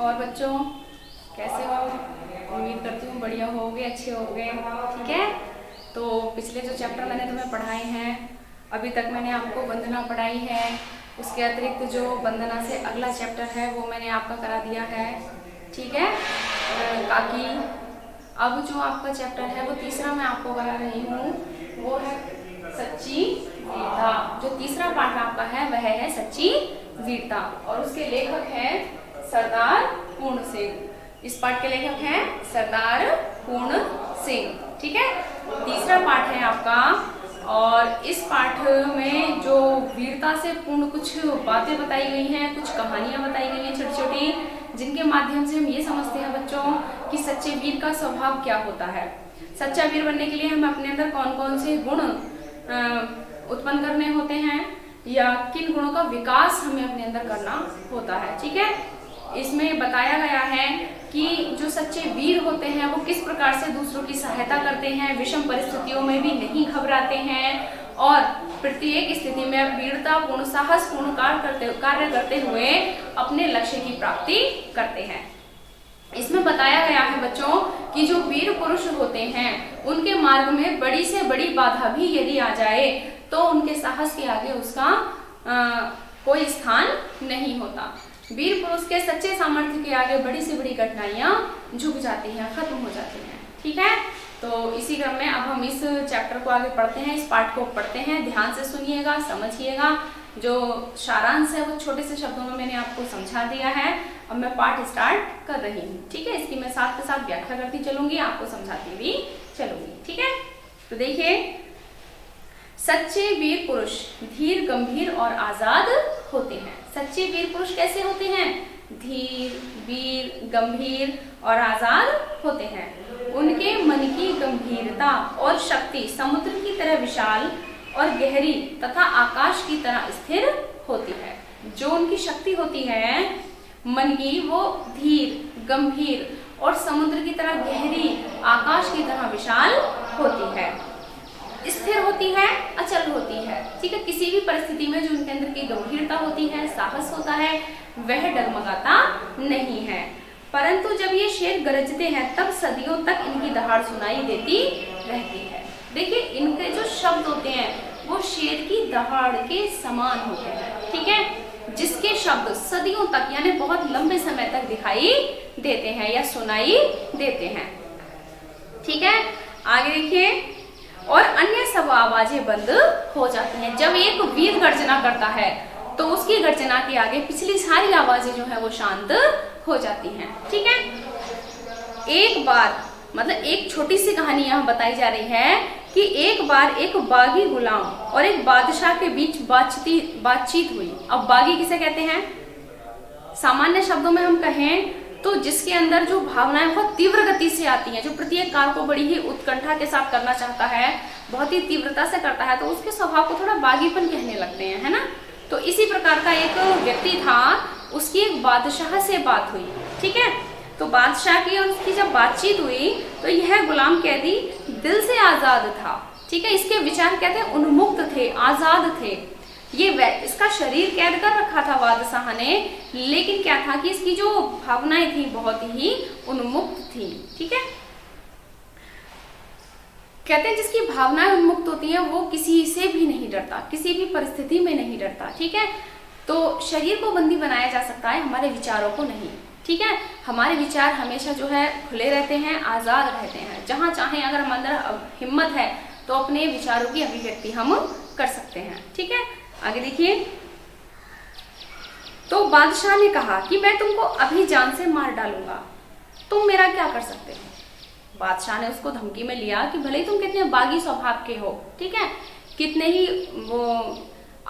और बच्चों कैसे हो? उम्मीद करती हूँ बढ़िया होगे, अच्छे होगे। ठीक है, तो पिछले जो चैप्टर मैंने तुम्हें पढ़ाए हैं, अभी तक मैंने आपको वंदना पढ़ाई है। उसके अतिरिक्त जो वंदना से अगला चैप्टर है वो मैंने आपका करा दिया है। ठीक है काकी, अब जो आपका चैप्टर है वो तीसरा मैं आपको करा रही हूँ, वो है सच्ची वीरता। जो तीसरा पाठ आपका है वह है सच्ची वीरता और उसके लेखक हैं सरदार पूर्ण सिंह। इस पाठ के लेखक हैं सरदार पूर्ण सिंह। ठीक है, तीसरा पाठ है आपका और इस पाठ में जो वीरता से पूर्ण कुछ बातें बताई गई हैं, कुछ कहानियां बताई गई हैं छोटी छोटी, जिनके माध्यम से हम ये समझते हैं बच्चों कि सच्चे वीर का स्वभाव क्या होता है। सच्चा वीर बनने के लिए हम अपने अंदर कौन कौन से गुण उत्पन्न करने होते हैं या किन गुणों का विकास हमें अपने अंदर करना होता है। ठीक है, इसमें बताया गया है कि जो सच्चे वीर होते हैं वो किस प्रकार से दूसरों की सहायता करते हैं, विषम परिस्थितियों में भी नहीं घबराते हैं और प्रत्येक स्थिति में वीरतापूर्ण साहसपूर्ण कार्य करते हुए अपने लक्ष्य की प्राप्ति करते हैं। इसमें बताया गया है बच्चों कि जो वीर पुरुष होते हैं उनके मार्ग में बड़ी से बड़ी बाधा भी यदि आ जाए तो उनके साहस के आगे उसका कोई स्थान नहीं होता। वीर पुरुष के सच्चे सामर्थ्य के आगे बड़ी से बड़ी कठिनाइयां झुक जाती हैं, खत्म हो जाती हैं। ठीक है, तो इसी क्रम में अब हम इस चैप्टर को आगे पढ़ते हैं, इस पाठ को पढ़ते हैं। ध्यान से सुनिएगा, समझिएगा। जो सारांश है वो छोटे से शब्दों में मैंने आपको समझा दिया है। अब मैं पाठ स्टार्ट कर रही हूँ। ठीक है, इसकी मैं साथ के साथ व्याख्या करती चलूंगी, आपको समझाती भी चलूंगी। ठीक है, तो देखिए, सच्चे वीर पुरुष धीर, गंभीर और आजाद होते हैं। सच्चे वीर पुरुष कैसे होते हैं? धीर, वीर, गंभीर और आजाद होते हैं। उनके मन की गंभीरता और शक्ति समुद्र की तरह विशाल और गहरी तथा आकाश की तरह स्थिर होती है। जो उनकी शक्ति होती है मन की, वो धीर, गंभीर और समुद्र की तरह गहरी, आकाश की तरह विशाल होती है, स्थिर होती है, अचल होती है। ठीक है, किसी भी परिस्थिति में जो उनके अंदर की गंभीरता होती है, साहस होता है, वह डगमगाता नहीं है। परंतु जब ये शेर गरजते हैं तब सदियों तक इनकी दहाड़ सुनाई देती रहती है। देखिए, इनके जो शब्द होते हैं वो शेर की दहाड़ के समान होते हैं। ठीक है, जिसके शब्द सदियों तक यानी बहुत लंबे समय तक दिखाई देते हैं या सुनाई देते हैं। ठीक है, आगे देखिए, और अन्य सब आवाजें बंद हो जाती हैं। जब एक वीर गर्जना करता है तो उसकी गर्जना के आगे पिछली सारी आवाजें जो है वो शांत हो जाती हैं। ठीक है, एक बार मतलब एक छोटी सी कहानी यहाँ बताई जा रही है कि एक बार एक बागी गुलाम और एक बादशाह के बीच बातचीत हुई। अब बागी किसे कहते हैं? सामान्य शब्दों में हम कहें तो जिसके अंदर जो भावनाएं बहुत तीव्र गति से आती हैं, जो प्रत्येक कार्य को बड़ी ही उत्कंठा के साथ करना चाहता है, बहुत ही तीव्रता से करता है, तो उसके स्वभाव को थोड़ा बागीपन कहने लगते हैं, है ना। तो इसी प्रकार का एक व्यक्ति था, उसकी एक बादशाह से बात हुई। ठीक है, तो बादशाह की और उसकी जब बातचीत हुई तो यह गुलाम कैदी दिल से आजाद था। ठीक है, इसके विचार कहते हैं उन्मुक्त थे, आजाद थे। ये इसका शरीर कैद कर रखा था बादशाह ने, लेकिन क्या था कि इसकी जो भावनाएं थी बहुत ही उन्मुक्त थी। ठीक है, कहते हैं जिसकी भावनाएं उन्मुक्त होती हैं वो किसी से भी नहीं डरता, किसी भी परिस्थिति में नहीं डरता। ठीक है, तो शरीर को बंदी बनाया जा सकता है, हमारे विचारों को नहीं। ठीक है, हमारे विचार हमेशा जो है खुले रहते हैं, आजाद रहते हैं। जहां चाहे अगर हम अंदर हिम्मत है तो अपने विचारों की अभिव्यक्ति हम कर सकते हैं। ठीक है, आगे देखिए, तो बादशाह ने कहा कि मैं तुमको अभी जान से मार डालूंगा, तुम मेरा क्या कर सकते हो। बादशाह ने उसको धमकी में लिया कि भले ही तुम कितने बागी स्वभाव के हो, ठीक है, कितने ही वो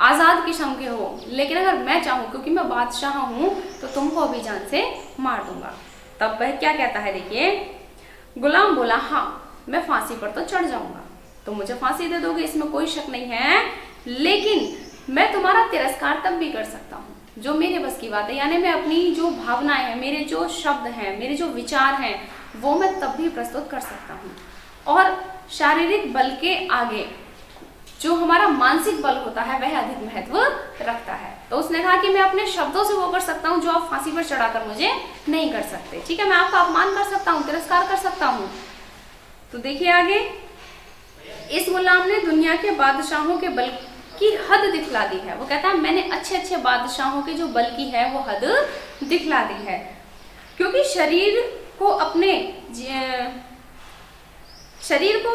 आजाद किस्म के हो, लेकिन अगर मैं चाहूं, क्योंकि मैं बादशाह हूं, तो तुमको अभी जान से मार दूंगा। तब वह क्या कहता है, देखिए, गुलाम बोला, हाँ मैं फांसी पर तो चढ़ जाऊंगा, तो मुझे फांसी दे दोगे, इसमें कोई शक नहीं है, लेकिन मैं तुम्हारा तिरस्कार तब भी कर सकता हूँ जो मेरे बस की बात है। यानी मैं अपनी जो भावनाएं हैं, मेरे जो शब्द हैं, मेरे जो विचार हैं, वो मैं तब भी प्रस्तुत कर सकता हूँ। और शारीरिक बल के आगे जो हमारा मानसिक बल होता है वह अधिक महत्व रखता है। तो उसने कहा कि मैं अपने शब्दों से वो कर सकता हूँ जो आप फांसी पर चढ़ाकर मुझे नहीं कर सकते। ठीक है, मैं आपका अपमान कर सकता हूँ, तिरस्कार कर सकता हूँ। तो देखिए आगे, इस गुलाम ने दुनिया के बादशाहों के बल की हद दिखला दी है। वो कहता है मैंने अच्छे अच्छे बादशाहों के जो बल की है वो हद दिखला दी है, क्योंकि शरीर को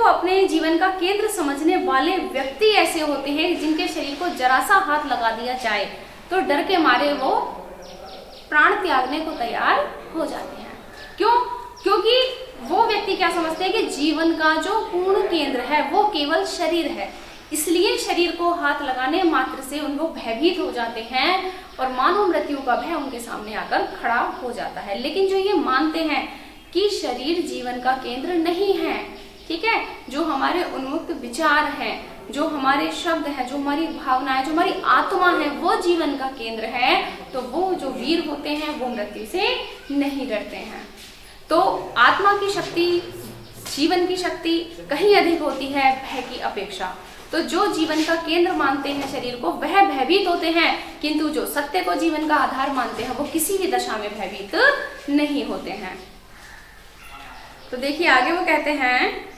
अपने जीवन का केंद्र समझने वाले व्यक्ति ऐसे होते हैं जिनके शरीर को जरा सा हाथ लगा दिया जाए तो डर के मारे वो प्राण त्यागने को तैयार हो जाते हैं। क्यों? क्योंकि वो व्यक्ति क्या समझते हैं कि जीवन का जो पूर्ण केंद्र है वो केवल शरीर है, इसलिए शरीर को हाथ लगाने मात्र से उनको भयभीत हो जाते हैं और मानव मृत्यु का भय उनके सामने आकर खड़ा हो जाता है। लेकिन जो ये मानते हैं कि शरीर जीवन का केंद्र नहीं है, ठीक है, जो हमारे उन्मुक्त विचार हैं, जो हमारे शब्द हैं, जो हमारी भावनाएं, जो हमारी आत्मा है वो जीवन का केंद्र है, तो वो जो वीर होते हैं वो मृत्यु से नहीं डरते हैं। तो आत्मा की शक्ति, जीवन की शक्ति कहीं अधिक होती है भय की अपेक्षा। तो जो जीवन का केंद्र मानते हैं शरीर को वह भयभीत होते हैं, किंतु जो सत्य को जीवन का आधार मानते हैं वो किसी भी दशा में भयभीत नहीं होते हैं। तो देखिए आगे वो कहते हैं,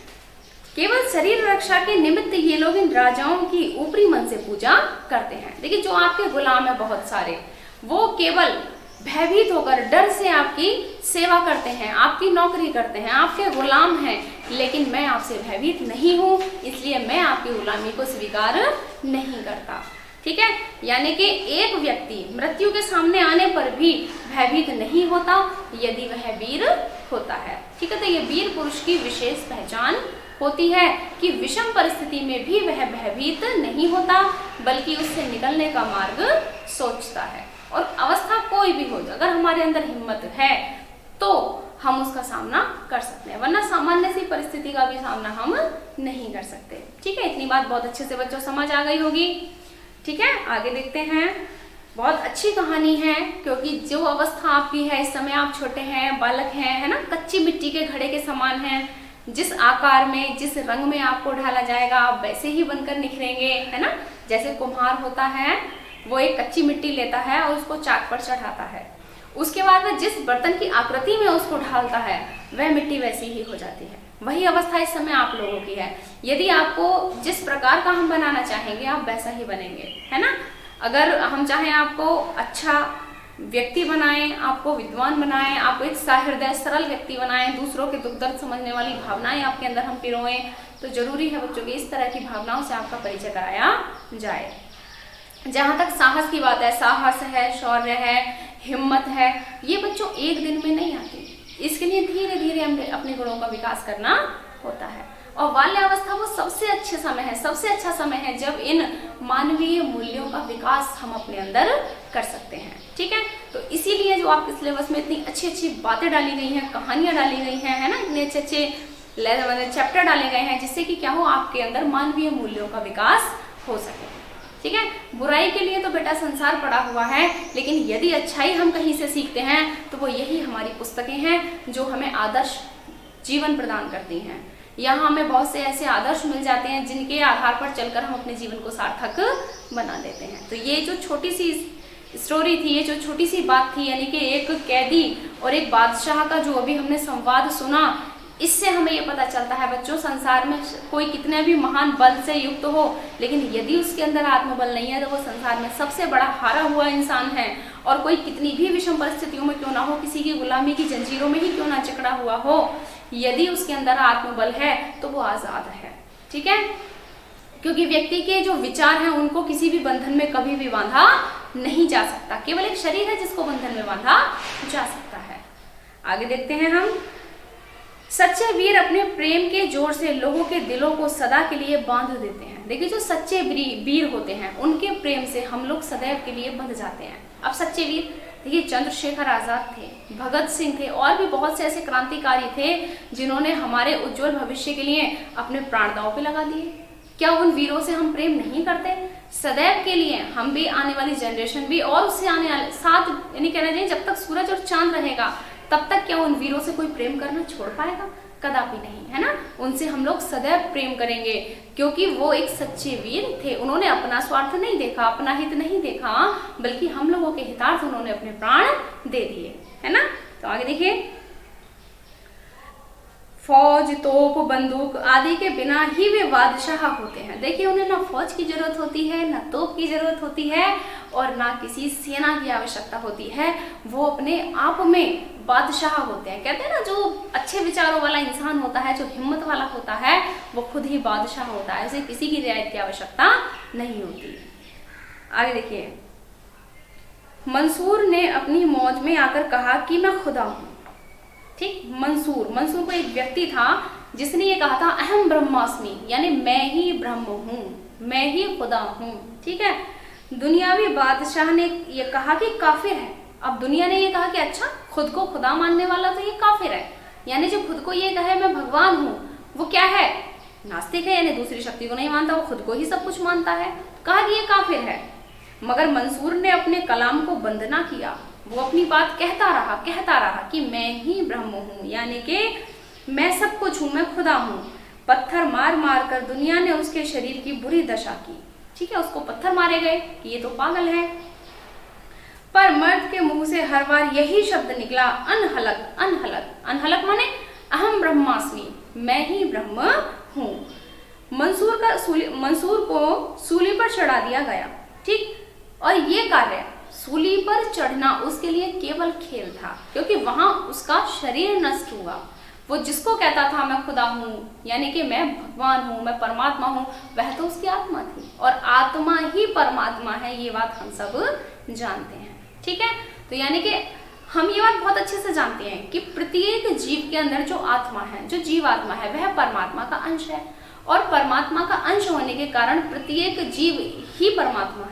केवल शरीर रक्षा के निमित्त ये लोग इन राजाओं की ऊपरी मन से पूजा करते हैं। देखिए जो आपके गुलाम है बहुत सारे, वो केवल भयभीत होकर डर से आपकी सेवा करते हैं, आपकी नौकरी करते हैं, आपके गुलाम हैं, लेकिन मैं आपसे भयभीत नहीं हूं, इसलिए मैं आपकी गुलामी को स्वीकार नहीं करता। ठीक है, यानी कि एक व्यक्ति मृत्यु के सामने आने पर भी भयभीत नहीं होता यदि वह वीर होता है। ठीक है, तो ये वीर पुरुष की विशेष पहचान होती है कि विषम परिस्थिति में भी वह भयभीत नहीं होता, बल्कि उससे निकलने का मार्ग सोचता है। और अवस्था कोई भी हो, अगर हमारे अंदर हिम्मत है तो हम उसका सामना कर सकते हैं, वरना सामान्य सी परिस्थिति का भी सामना हम नहीं कर सकते। ठीक है, इतनी बात बहुत अच्छे से बच्चों समझ आ गई होगी। ठीक है, आगे देखते हैं। बहुत अच्छी कहानी है, क्योंकि जो अवस्था आपकी है इस समय, आप छोटे हैं, बालक हैं, है ना, कच्ची मिट्टी के घड़े के समान हैं। जिस आकार में, जिस रंग में आपको ढाला जाएगा आप वैसे ही बनकर निखरेंगे, है ना। जैसे कुम्हार होता है वो एक कच्ची मिट्टी लेता है और उसको चाक पर चढ़ाता है, उसके बाद वह जिस बर्तन की आकृति में उसको ढालता है वह मिट्टी वैसी ही हो जाती है। वही अवस्था इस समय आप लोगों की है। यदि आपको जिस प्रकार का हम बनाना चाहेंगे आप वैसा ही बनेंगे, है ना। अगर हम चाहें आपको अच्छा व्यक्ति बनाएं, आपको विद्वान बनाएं, आपको एक सहृदय सरल व्यक्ति बनाएं, दूसरों के दुख दर्द समझने वाली भावनाएं आपके अंदर हम पिरोएं, तो जरूरी है बच्चों की इस तरह की भावनाओं से आपका परिचय कराया जाए। जहाँ तक साहस की बात है, साहस है, शौर्य है, हिम्मत है, ये बच्चों एक दिन में नहीं आती। इसके लिए धीरे धीरे हमें अपने गुणों का विकास करना होता है। और बाल्यावस्था वो सबसे अच्छे समय है, सबसे अच्छा समय है जब इन मानवीय मूल्यों का विकास हम अपने अंदर कर सकते हैं। ठीक है, तो इसीलिए जो आपके सिलेबस में इतनी अच्छी अच्छी बातें डाली गई हैं, कहानियां डाली गई हैं, है ना, इतने अच्छे अच्छे चैप्टर डाले गए हैं, जिससे कि क्या हो, आपके अंदर मानवीय मूल्यों का विकास हो सके। ठीक है, बुराई के लिए तो बेटा संसार पड़ा हुआ है, लेकिन यदि अच्छाई हम कहीं से सीखते हैं तो वो यही हमारी पुस्तकें हैं जो हमें आदर्श जीवन प्रदान करती हैं। यहाँ हमें बहुत से ऐसे आदर्श मिल जाते हैं जिनके आधार पर चलकर हम अपने जीवन को सार्थक बना लेते हैं। तो ये जो छोटी सी स्टोरी थी, ये जो छोटी सी बात थी, यानी कि एक कैदी और एक बादशाह का जो अभी हमने संवाद सुना, इससे हमें ये पता चलता है बच्चों, संसार में कोई कितने भी महान बल से युक्त हो, लेकिन यदि उसके अंदर आत्मबल नहीं है तो वो संसार में सबसे बड़ा हारा हुआ इंसान है। और कोई कितनी भी विषम परिस्थितियों में क्यों ना हो, किसी की गुलामी की जंजीरों में ही क्यों ना जकड़ा हुआ हो, यदि उसके अंदर आत्मबल है तो वो आजाद है। ठीक है, क्योंकि व्यक्ति के जो विचार हैं उनको किसी भी बंधन में कभी भी बांधा नहीं जा सकता। केवल एक शरीर है जिसको बंधन में बांधा जा सकता है। आगे देखते हैं हम। सच्चे वीर अपने प्रेम के जोर से लोगों के दिलों को सदा के लिए बांध देते हैं। देखिए, जो सच्चे वीर होते हैं उनके प्रेम से हम लोग सदैव के लिए बंध जाते हैं। अब सच्चे वीर देखिए, चंद्रशेखर आजाद थे, भगत सिंह थे, और भी बहुत से ऐसे क्रांतिकारी थे जिन्होंने हमारे उज्जवल भविष्य के लिए अपने प्राण दांव पे लगा दिए। क्या उन वीरों से हम प्रेम नहीं करते? सदैव के लिए हम भी, आने वाली जनरेशन भी, और उससे आने वाले साथ, यानी कहना चाहिए जब तक सूरज और चांद रहेगा तब तक क्या उन वीरों से कोई प्रेम करना छोड़ पाएगा? कदापि नहीं, है ना। उनसे हम लोग सदैव प्रेम करेंगे, क्योंकि वो एक सच्चे वीर थे। उन्होंने अपना स्वार्थ नहीं देखा, अपना हित नहीं देखा, बल्कि हम लोगों के हितार्थ उन्होंने अपने प्राण दे दिए, है ना। तो आगे देखिए, फौज, तोप, बंदूक आदि के बिना ही वे बादशाह होते हैं। देखिए, उन्हें ना फौज की जरूरत होती है, ना तोप की जरूरत होती है, और ना किसी सेना की आवश्यकता होती है। वो अपने आप में बादशाह होते हैं। कहते हैं ना, जो अच्छे विचारों वाला इंसान होता है, जो हिम्मत वाला होता है, वो खुद ही बादशाह होता है। उसे किसी की रियायत की आवश्यकता नहीं होती। आगे देखिए, मंसूर ने अपनी मौज में आकर कहा कि मैं खुदा हूँ। ठीक, मंसूर को एक व्यक्ति था जिसने ये कहा था अहम ब्रह्मास्मि, यानी मैं ही ब्रह्म हूँ, मैं ही खुदा हूँ। ठीक है, दुनियावी बादशाह ने ये कहा कि काफिर है। अब दुनिया ने ये कहा कि अच्छा, खुद को खुदा मानने वाला तो ये काफिर है, यानी जो खुद को ये कहे मैं भगवान हूँ, वो क्या है, नास्तिक है, यानी दूसरी शक्ति को नहीं मानता, वो खुद को ही सब कुछ मानता है। कहा कि ये काफिर है। मगर मंसूर ने अपने कलाम को बंद ना किया। वो अपनी बात कहता रहा कि मैं ही ब्रह्म हूँ, यानी कि मैं सब कुछ हूँ, मैं खुदा हूँ। पत्थर मार मार कर दुनिया ने उसके शरीर की बुरी दशा की। ठीक है, उसको पत्थर मारे गए कि ये तो पागल है। पर मर्द के मुंह से हर बार यही शब्द निकला, अनहलक। अनहलक माने अहम ब्रह्मास्मि, मैं ही ब्रह्म हूँ। मंसूर को सूली पर चढ़ा दिया गया। ठीक, और ये कार्य सूली पर चढ़ना उसके लिए केवल खेल था, क्योंकि वहां उसका शरीर नष्ट हुआ। वो जिसको कहता था मैं खुदा हूँ, यानी कि मैं भगवान हूँ, मैं परमात्मा हूँ, वह तो उसकी आत्मा थी, और आत्मा ही परमात्मा है, ये बात हम सब जानते हैं। ठीक है, तो यानी कि हम ये बात बहुत अच्छे से जानते हैं कि प्रत्येक जीव के अंदर जो आत्मा है, जो जीवात्मा है, वह परमात्मा का अंश है, और परमात्मा का अंश होने के कारण प्रत्येक जीव ही परमात्मा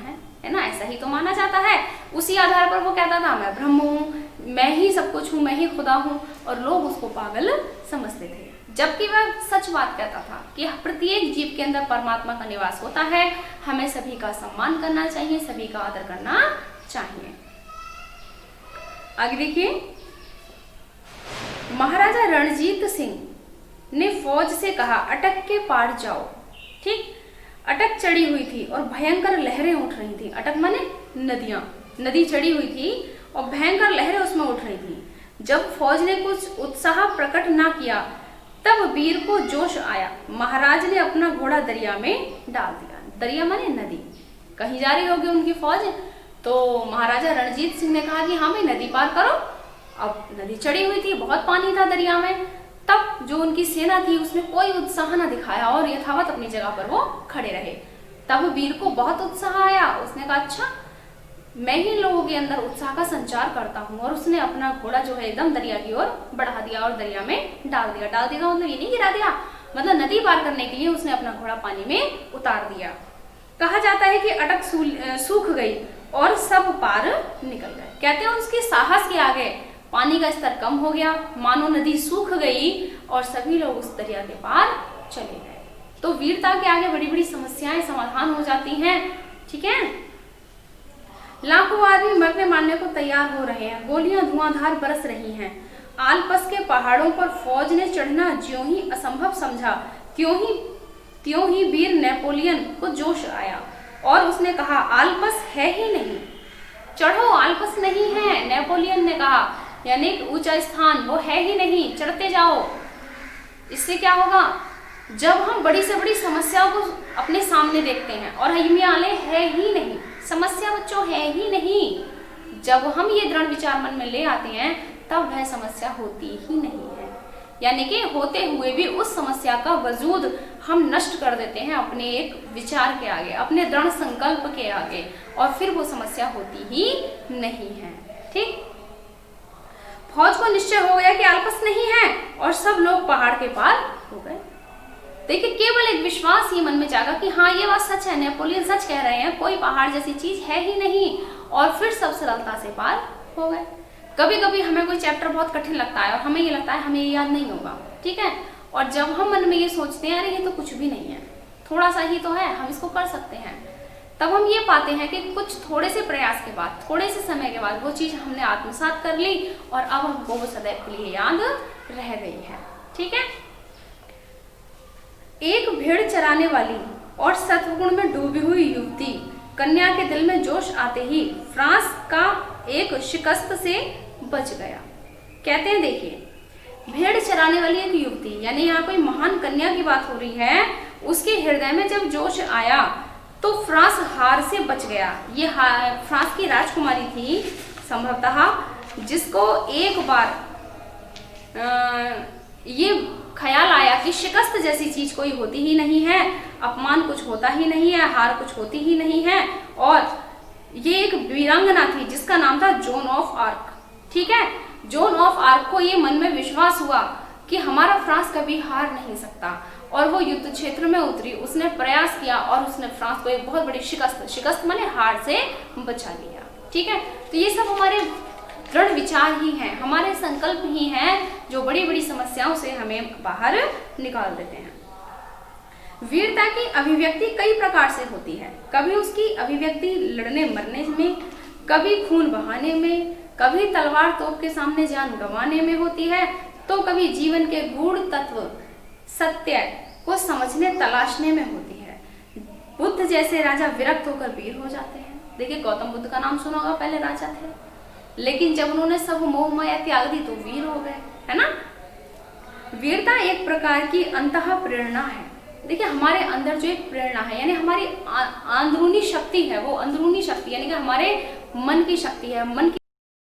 है ना, ऐसा ही तो माना जाता है। उसी आधार पर वो कहता था मैं ब्रह्म हूँ, मैं ही सब कुछ हूँ, मैं ही खुदा हूँ, और लोग उसको पागल समझते थे। जबकि वह सच बात कहता था कि प्रत्येक जीव के अंदर परमात्मा का निवास होता है, हमें सभी का सम्मान करना चाहिए, सभी का आदर करना चाहिए। आगे देखिए, महाराजा रणजीत सिंह ने फौज से कहा अटक के पार जाओ। ठीक, अटक चढ़ी हुई थी और भयंकर लहरें उठ रही थी। अटक माने नदियां, नदी चढ़ी हुई थी और भयंकर लहरें उसमें उठ रही थी। जब फौज ने कुछ उत्साह प्रकट ना किया, तब वीर को जोश आया। महाराज ने अपना घोड़ा दरिया में डाल दिया। दरिया माने नदी, कहीं जा रही होगी उनकी फौज, तो महाराजा रणजीत सिंह ने कहा कि हाँ भाई नदी पार करो। अब नदी चढ़ी हुई थी, बहुत पानी था दरिया में। तब जो उनकी सेना थी उसने कोई उत्साह न दिखाया और यथावत अपनी जगह पर वो खड़े रहे। तब वीर को बहुत उत्साह आया। उसने कहा अच्छा, मैं ही लोगों के अंदर उत्साह का संचार करता हूँ, और उसने अपना घोड़ा जो है एकदम दरिया की ओर बढ़ा दिया और दरिया में डाल दिया। डाल दिया मतलब ये नहीं गिरा दिया, मतलब नदी पार करने के लिए उसने अपना घोड़ा पानी में उतार दिया। कहा जाता है कि अटक सूख गई और सब पार निकल गए। कहते हैं उसके साहस के आगे पानी का स्तर कम हो गया, मानो नदी सूख गई और सभी लोग उस दरिया के पार चले गए। तो वीरता के आगे बड़ी बड़ी समस्याएं समाधान हो जाती हैं। ठीक है, लाखों आदमी मरने मारने को तैयार हो रहे हैं, गोलियां धुआंधार बरस रही हैं। आलपस के पहाड़ों पर फौज ने चढ़ना ज्यों ही असंभव समझा, त्यों ही वीर नेपोलियन को जोश आया और उसने कहा आलपस है ही नहीं, चढ़ो, आलपस नहीं है। नेपोलियन ने कहा, यानी ऊंचा स्थान वो है ही नहीं, चढ़ते जाओ। इससे क्या होगा, जब हम बड़ी से बड़ी समस्याओं को अपने सामने देखते हैं और हिमालय है ही नहीं, समस्या बच्चों है ही नहीं, जब हम ये दृढ़ विचार मन में ले आते हैं तब वह समस्या होती ही नहीं है। यानी कि होते हुए भी उस समस्या का वजूद हम नष्ट कर देते हैं अपने एक विचार के आगे, अपने दृढ़ संकल्प के आगे, और फिर वो समस्या होती ही नहीं है। ठीक, फौज को निश्चय हो गया कि आलपस नहीं है और सब लोग पहाड़ के पार हो गए। देखिए, केवल एक विश्वास ही मन में जागा कि हाँ ये बात सच है, नेपोलियन सच कह रहे हैं, कोई पहाड़ जैसी चीज है ही नहीं, और फिर सब सरलता से पार हो गए। कभी कभी हमें कोई चैप्टर बहुत कठिन लगता है और हमें ये लगता है हमें ये याद नहीं होगा। ठीक है, और जब हम मन में ये सोचते हैं अरे ये तो कुछ भी नहीं है, थोड़ा सा ही तो है, हम इसको कर सकते हैं, तब हम ये पाते हैं कि कुछ थोड़े से प्रयास के बाद, थोड़े से समय के बाद वो चीज़ हमने आत्मसात कर ली और अब हमको वो सदैव के लिए याद रह गई है। ठीक है। एक भेड़ चराने वाली और सत्वगुण में डूबी हुई युवती कन्या के दिल में जोश आते ही फ्रांस का एक शिकस्त से बच गया। कहते हैं देखिए, भेड़ चराने वाली एक युवती, यानी यहाँ कोई महान कन्या की बात हो रही है, उसके हृदय में जब जोश आया तो फ्रांस हार से बच गया। ये फ्रांस की राजकुमारी थी संभवतः, जिसको एक बार ये ख्याल आया कि शिकस्त जैसी चीज कोई होती ही नहीं है, अपमान कुछ होता ही नहीं है, हार कुछ होती ही नहीं है। और ये एक वीरांगना थी जिसका नाम था जोन ऑफ आर्क। ठीक है, जोन ऑफ आर्क को ये मन में विश्वास हुआ कि हमारा फ्रांस कभी हार नहीं सकता, और वो युद्ध क्षेत्र में उतरी। उसने प्रयास किया और उसने फ्रांस को एक बहुत बड़ी शिकस्त माने हार से बचा लिया। ठीक है, तो ये सब हमारे दृढ़ विचार ही हैं, हमारे संकल्प ही हैं जो बड़ी बड़ी समस्याओं से हमें बाहर निकाल देते हैं। वीरता की अभिव्यक्ति कई प्रकार से होती है। कभी उसकी अभिव्यक्ति लड़ने मरने में, कभी खून बहाने में, कभी तलवार तोप के सामने जान गंवाने में होती है, तो कभी जीवन के गूढ़ तत्व सत्य को समझने तलाशने में होती है। बुद्ध जैसे राजा विरक्त होकर वीर हो जाते हैं। देखिए, गौतम बुद्ध का नाम सुना होगा, पहले राजा थे, लेकिन जब उन्होंने सब मोह माया त्याग दी तो वीर हो गए, है ना। वीरता एक प्रकार की अंतः प्रेरणा है। देखिए, हमारे अंदर जो एक प्रेरणा है, यानी हमारी अंदरूनी शक्ति है, वो अंदरूनी शक्ति यानी कि हमारे मन की शक्ति है। मन की